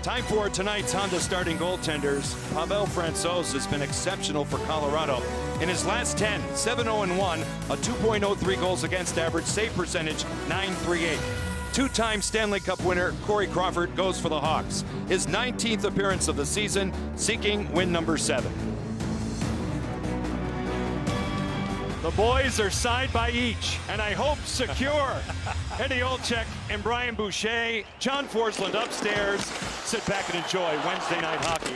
Time for tonight's Honda starting goaltenders. Pavel Francouz has been exceptional for Colorado. In his last 10, 7-0-1, a 2.03 goals against average, save percentage .938. Two-time Stanley Cup winner Corey Crawford goes for the Hawks. His 19th appearance of the season, seeking win number 7. The boys are side by each, and I hope secure. Eddie Olczyk and Brian Boucher, John Forsland upstairs. Sit back and enjoy Wednesday night hockey.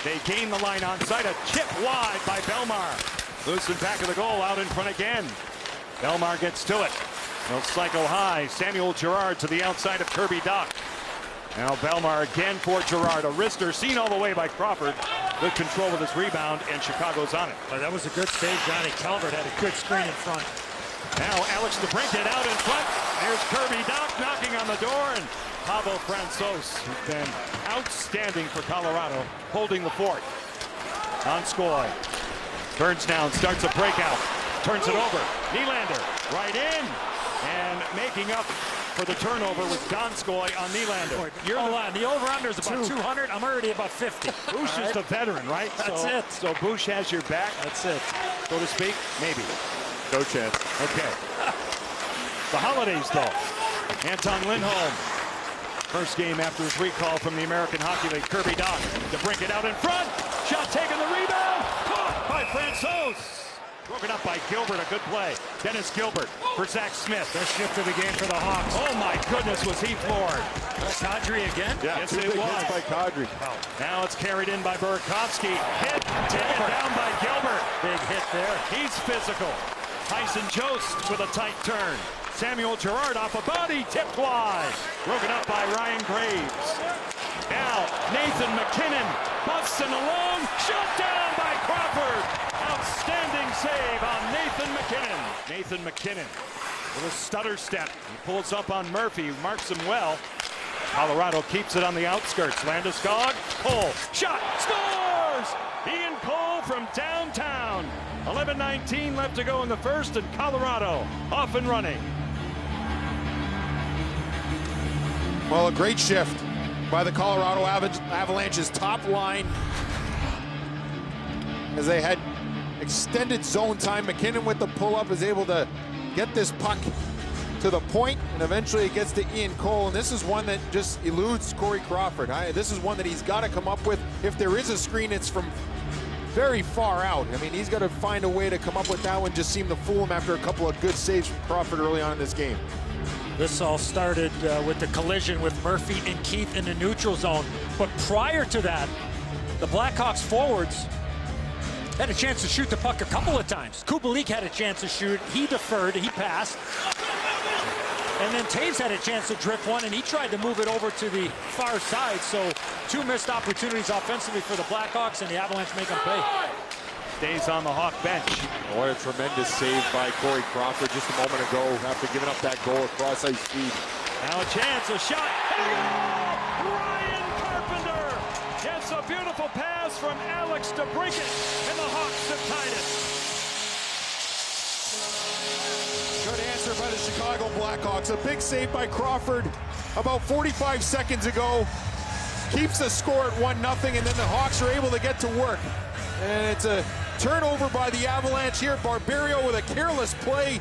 They gain the line onside, a chip wide by Belmar. Loose in back of the goal, out in front again. Belmar gets to it. He'll cycle high. Samuel Girard to the outside of Kirby Dach. Now Belmar again for Girard. A wrister seen all the way by Crawford. Good control with his rebound, and Chicago's on it. That was a good save. Johnny Calvert had a good screen in front. Now Alex DeBrincat out in front. There's Kirby Dach knocking on the door, and Pavel Francouz, who's been outstanding for Colorado, holding the fort. Donskoy turns down, starts a breakout, turns it over. Nylander right in, and making up for the turnover with Donskoy on Nylander. You're the over-under is about 200. I'm already about 50. Bush is the veteran, right? That's it. So Bush has your back. That's it. So to speak, maybe. No chance. Okay. The holidays, though. Anton Lindholm. First game after his recall from the American Hockey League. Kirby Dach to bring it out in front. Shot taken, the rebound. Caught by Francouz. Broken up by Gilbert, a good play. Dennis Gilbert for Zach Smith. Their shift of the game for the Hawks. Oh my goodness, was he floored. Kadri again? Yeah, yes, two it big was. hits by Kadri. Oh. Now it's carried in by Burakovsky. Hit, taken down by Gilbert. Big hit there. He's physical. Tyson Jost with a tight turn. Samuel Girard off a body, tipped wide. Broken up by Ryan Graves. Now Nathan MacKinnon busts in alone. Shut down by Crawford. Outstanding save on Nathan MacKinnon. Nathan MacKinnon with a stutter step. He pulls up on Murphy, marks him well. Colorado keeps it on the outskirts. Landeskog, Cole, shot, scores! Ian Cole from downtown. 11:19 left to go in the first, and Colorado off and running. Well, a great shift by the Colorado Avalanche's top line as they had extended zone time. MacKinnon with the pull-up is able to get this puck to the point, and eventually it gets to Ian Cole, and this is one that just eludes Corey Crawford. This is one that he's got to come up with. If there is a screen, it's from very far out. I mean, he's got to find a way to come up with that one. Just seemed to fool him after a couple of good saves from Crawford early on in this game. This all started with the collision with Murphy and Keith in the neutral zone. But prior to that, the Blackhawks forwards had a chance to shoot the puck a couple of times. Kubalik had a chance to shoot. He deferred. He passed. And then Taves had a chance to drip one, and he tried to move it over to the far side. So two missed opportunities offensively for the Blackhawks, and the Avalanche make them pay. Stays on the Hawk bench. What a tremendous save by Corey Crawford just a moment ago after giving up that goal across ice speed. Now a chance, a shot. Oh! Ryan Carpenter gets a beautiful pass from Alex DeBrincat, and the Hawks have tied it. Good answer by the Chicago Blackhawks. A big save by Crawford about 45 seconds ago. Keeps the score at 1-0, and then the Hawks are able to get to work. And it's a turnover by the Avalanche here. Barberio with a careless play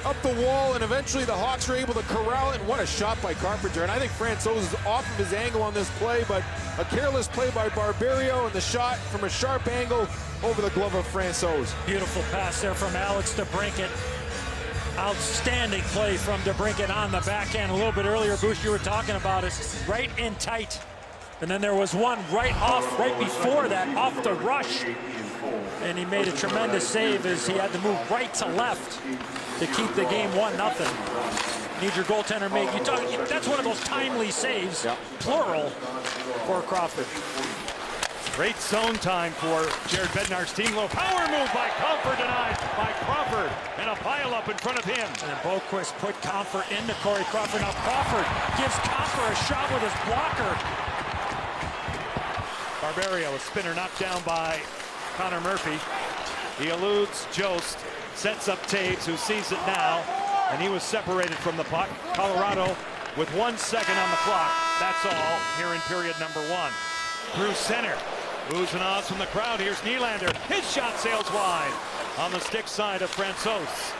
up the wall, and eventually the Hawks are able to corral it. And what a shot by Carpenter. And I think Francouz is off of his angle on this play, but a careless play by Barberio, and the shot from a sharp angle over the glove of Francouz. Beautiful pass there from Alex DeBrincat. Outstanding play from DeBrincat on the backhand. A little bit earlier, Bush, you were talking about it. Right in tight. And then there was one right before that, off the rush. And he made a tremendous save as he had to move right to left to keep the game 1-0. Need your goaltender make. That's one of those timely saves, plural, for Crawford. Great zone time for Jared Bednar's team. Low power move by Comfort, denied by Crawford, and a pile up in front of him. And then Boquist put Comfort into Corey Crawford. Now Crawford gives Comfort a shot with his blocker. Barberio, a spinner knocked down by Connor Murphy. He eludes Jost, sets up Taves, who sees it now, and he was separated from the puck. Colorado with 1 second on the clock. That's all here in period number 1. Through center. Oohs and ahs from the crowd. Here's Nylander. His shot sails wide on the stick side of Francouz.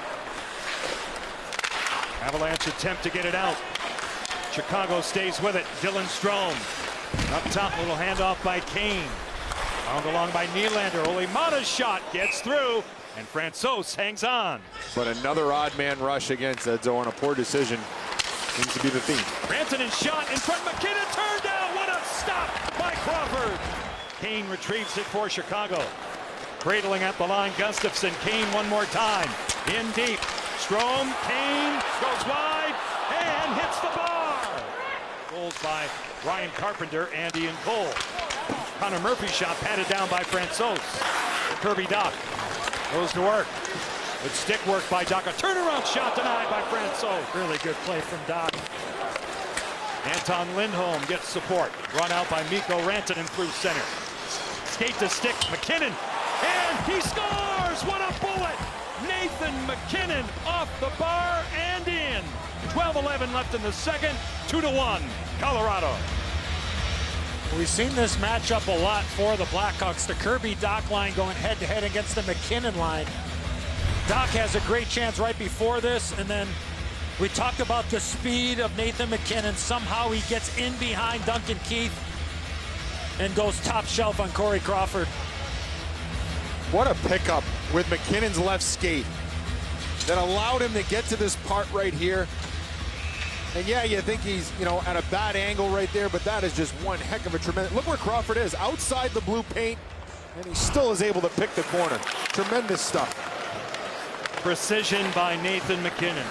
Avalanche attempt to get it out. Chicago stays with it. Dylan Strome. Up top, little handoff by Kane. Found along by Nylander. Ole Mata's shot gets through, and Francouz hangs on. But another odd man rush against Edzo on a poor decision seems to be the theme. Rantanen shot in front. MacKinnon turned down. What a stop by Crawford. Kane retrieves it for Chicago. Cradling at the line, Gustafsson. Kane one more time. In deep. Strome, Kane goes wide and hits the bar. Goals by Ryan Carpenter and Ian Cole. Connor Murphy's shot patted down by Francouz. Kirby Dach goes to work. With stick work by Dach. A turnaround shot denied by Francouz. Really good play from Dach. Anton Lindholm gets support. Run out by Mikko Rantanen through center. Skate to stick, MacKinnon. And he scores! What a bullet! Nathan MacKinnon off the bar and in. 12-11 left in the second. 2-1, Colorado. We've seen this matchup a lot for the Blackhawks. The Kirby Dach line going head-to-head against the MacKinnon line. Dach has a great chance right before this, and then we talked about the speed of Nathan MacKinnon. Somehow he gets in behind Duncan Keith and goes top shelf on Corey Crawford. What a pickup with MacKinnon's left skate that allowed him to get to this part right here. And yeah, you think he's, at a bad angle right there, but that is just one heck of a tremendous. Look where Crawford is, outside the blue paint, and he still is able to pick the corner. Tremendous stuff. Precision by Nathan MacKinnon.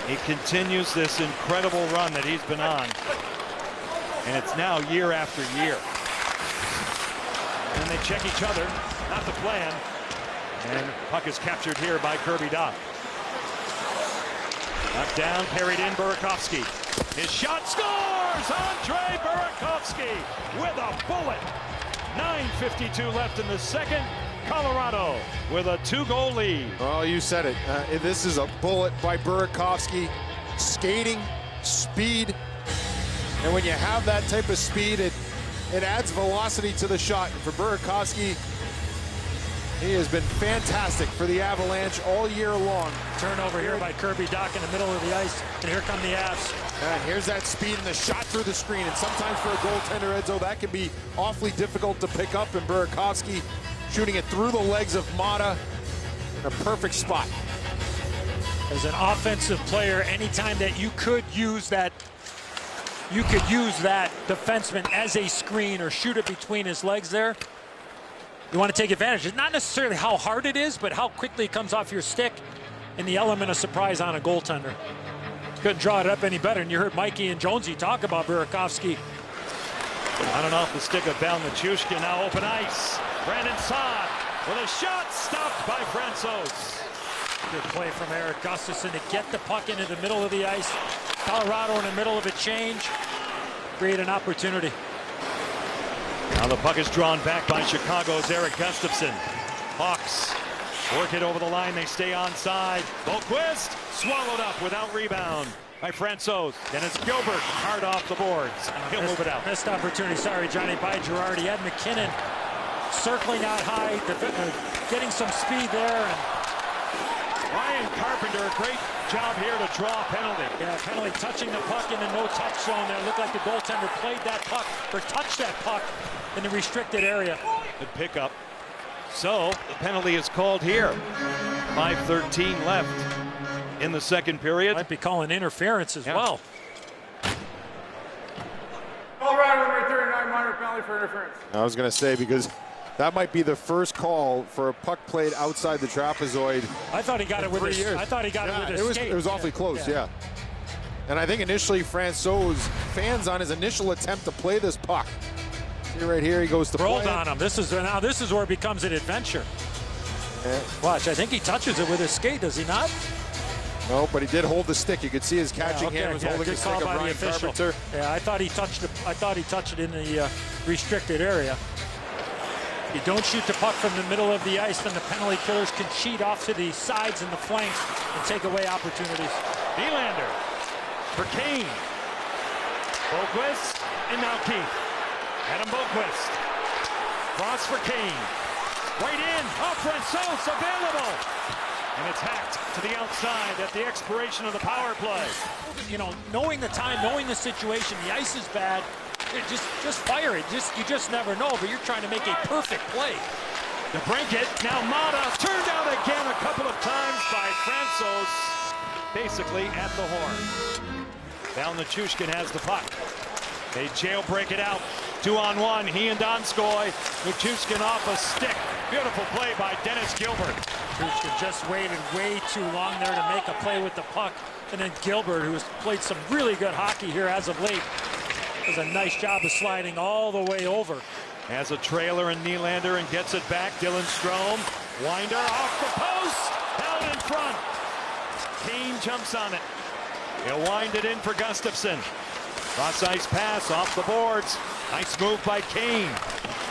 He continues this incredible run that he's been on. And it's now year after year. And they check each other, not the plan. And puck is captured here by Kirby Dach. Knocked down, carried in, Burakovsky. His shot scores! Andre Burakovsky with a bullet. 9:52 left in the second. Colorado with a 2-goal lead. Oh, you said it. This is a bullet by Burakovsky. Skating, speed. And when you have that type of speed, it adds velocity to the shot. And for Burakovsky, he has been fantastic for the Avalanche all year long. Turnover here by Kirby Dach in the middle of the ice, and here come the Avs. And here's that speed and the shot through the screen. And sometimes for a goaltender, Edzo, that can be awfully difficult to pick up. And Burakovsky shooting it through the legs of Mata in a perfect spot. As an offensive player, anytime that you could use that defenseman as a screen or shoot it between his legs there, you want to take advantage. It's not necessarily how hard it is, but how quickly it comes off your stick and the element of surprise on a goaltender. Couldn't draw it up any better. And you heard Mikey and Jonesy talk about Burakovsky. On and off the stick of Val Nichushkin, now open ice. Brandon Saad with a shot stopped by Francouz. Good play from Eric Gustafsson to get the puck into the middle of the ice. Colorado in the middle of a change. Create an opportunity. Now the puck is drawn back by Chicago's Eric Gustafsson. Hawks work it over the line. They stay onside. Boquist swallowed up without rebound by Francouz. Dennis Gilbert hard off the boards. He'll move it out. Missed opportunity, sorry, Johnny, by Girardi. He had MacKinnon circling out high, getting some speed there. And Ryan Carpenter, a great job here to draw a penalty. yeah, penalty touching the puck in the no-touch zone there. Looked like the goaltender played that puck or touched that puck in the restricted area. Good pickup. So the penalty is called here. 5:13 left in the second period. Might be calling interference as well. Colorado number 39 minor penalty for interference. I was going to say, because that might be the first call for a puck played outside the trapezoid. I thought he got it with his. I thought he got it with his skate. It was awfully close, yeah. And I think initially Francouz fans on his initial attempt to play this puck. See right here, he goes to rolled play on him. This is where it becomes an adventure. Yeah. Watch, I think he touches it with his skate, does he not? No, but he did hold the stick. You could see his catching hand was holding the stick of Ryan Carpenter. Yeah, I thought he touched it. I thought he touched it in the restricted area. You don't shoot the puck from the middle of the ice, then the penalty killers can cheat off to the sides and the flanks and take away opportunities. Nylander for Kane. Boquist, and now Keith. Adam Boquist. Cross for Kane. Right in. Oh, Francouz available. And it's hacked to the outside at the expiration of the power play. You know, knowing the time, knowing the situation, the ice is bad. Just fire it. You just never know, but you're trying to make a perfect play. DeBrincat, now Mata, turned out again a couple of times by Francouz, basically at the horn. Val Nichushkin has the puck. They jailbreak it out. 2-on-1, he and Donskoy. Nichushkin off a stick. Beautiful play by Dennis Gilbert. Nichushkin just waited way too long there to make a play with the puck. And then Gilbert, who's played some really good hockey here as of late, does a nice job of sliding all the way over. Has a trailer and Nylander and gets it back. Dylan Strome. Winder off the post. Down in front. Kane jumps on it. He'll wind it in for Gustafsson. Cross ice pass off the boards. Nice move by Kane.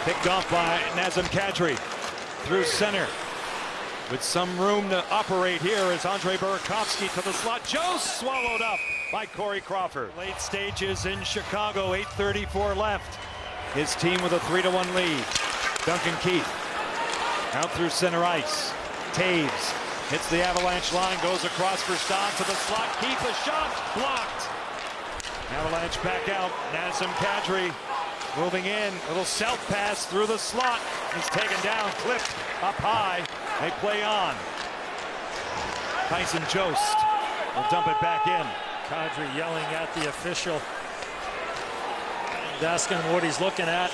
Picked off by Nazem Kadri. Through center. With some room to operate here is Andre Burakovsky to the slot. Jost swallowed up by Corey Crawford. Late stages in Chicago. 8:34 left. His team with a 3-1 lead. Duncan Keith out through center ice. Taves hits the Avalanche line, goes across for Stan to the slot. Keith a shot blocked. Avalanche back out. Nazem Kadri moving in. Little south pass through the slot. He's taken down, clipped up high. They play on. Tyson Jost will dump it back in. Kadri yelling at the official. Asking him what he's looking at.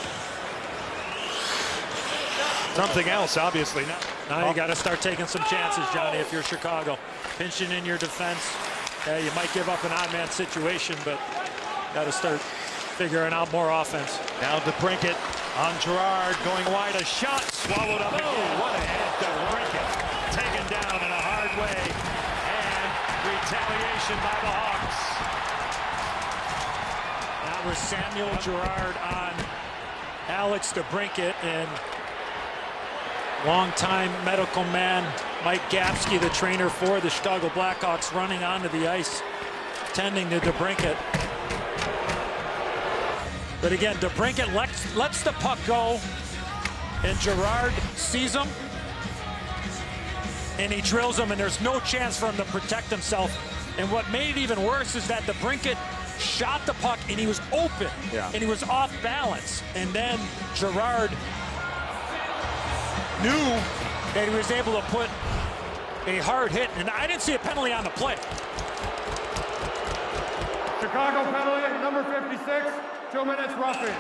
Something else, obviously. Now you got to start taking some chances, Johnny, if you're Chicago. Pinching in your defense. You might give up an odd man situation, but got to start figuring out more offense. Now DeBrincat on Girard going wide. A shot swallowed up. Oh, what a hit. DeBrincat taken down in a hard way. And retaliation by the Hawks. That was Samuel Girard on Alex DeBrincat, and longtime medical man Mike Gapsky, the trainer for the Chicago Blackhawks, running onto the ice, tending to DeBrincat. But again, DeBrincat lets the puck go, and Girard sees him, and he drills him, and there's no chance for him to protect himself. And what made it even worse is that DeBrincat shot the puck, and he was open, and he was off balance. And then Girard knew that he was able to put a hard hit, and I didn't see a penalty on the play. Chicago penalty, number 56, 2 minutes roughing.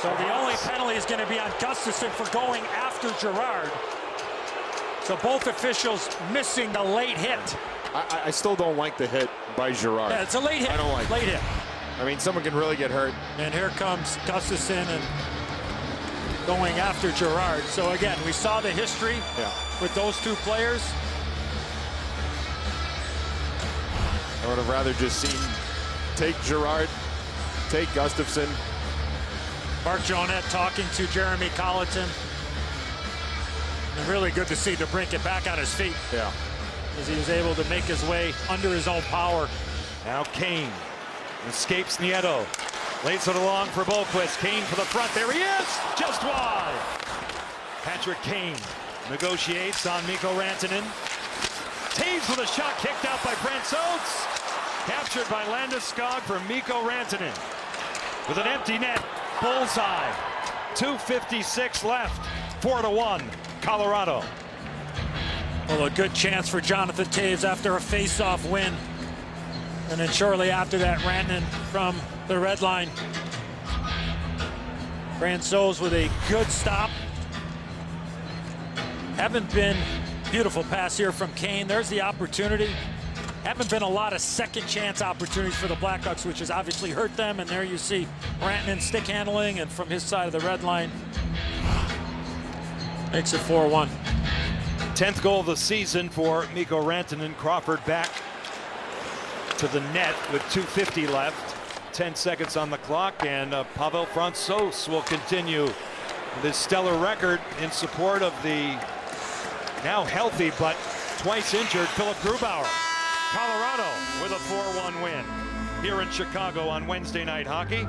So the only penalty is going to be on Gustafsson for going after Girard. So both officials missing the late hit. I still don't like the hit by Girard. Yeah, it's a late hit. I don't like late hit. I mean, someone can really get hurt. And here comes Gustafsson and going after Girard. So again, we saw the history with those two players. I would have rather just seen take Girard, take Gustafsson. Mark Jonette talking to Jeremy Colleton. And really good to see DeBrincat back on his feet. Yeah. As he was able to make his way under his own power. Now Kane escapes Nieto. Lays it along for Boquist. Kane for the front. There he is! Just wide. Patrick Kane negotiates on Mikko Rantanen. Taves with a shot kicked out by Francouz. Captured by Landeskog for Mikko Rantanen. With an empty net. Bullseye. 2:56 left. 4-1. Colorado. Well, a good chance for Jonathan Taves after a face-off win. And then shortly after that, Rantanen from the red line. Francouz with a good stop. Haven't been beautiful pass here from Kane. There's the opportunity. Haven't been a lot of second chance opportunities for the Blackhawks, which has obviously hurt them. And there you see Rantanen stick handling, and from his side of the red line, makes it 4-1. 10th goal of the season for Mikko Rantanen. Crawford back to the net with 2:50 left. 10 seconds on the clock, and Pavel Francouz will continue this stellar record in support of the now healthy but twice injured Philip Grubauer. Colorado Toronto with a 4-1 win here in Chicago on Wednesday Night Hockey.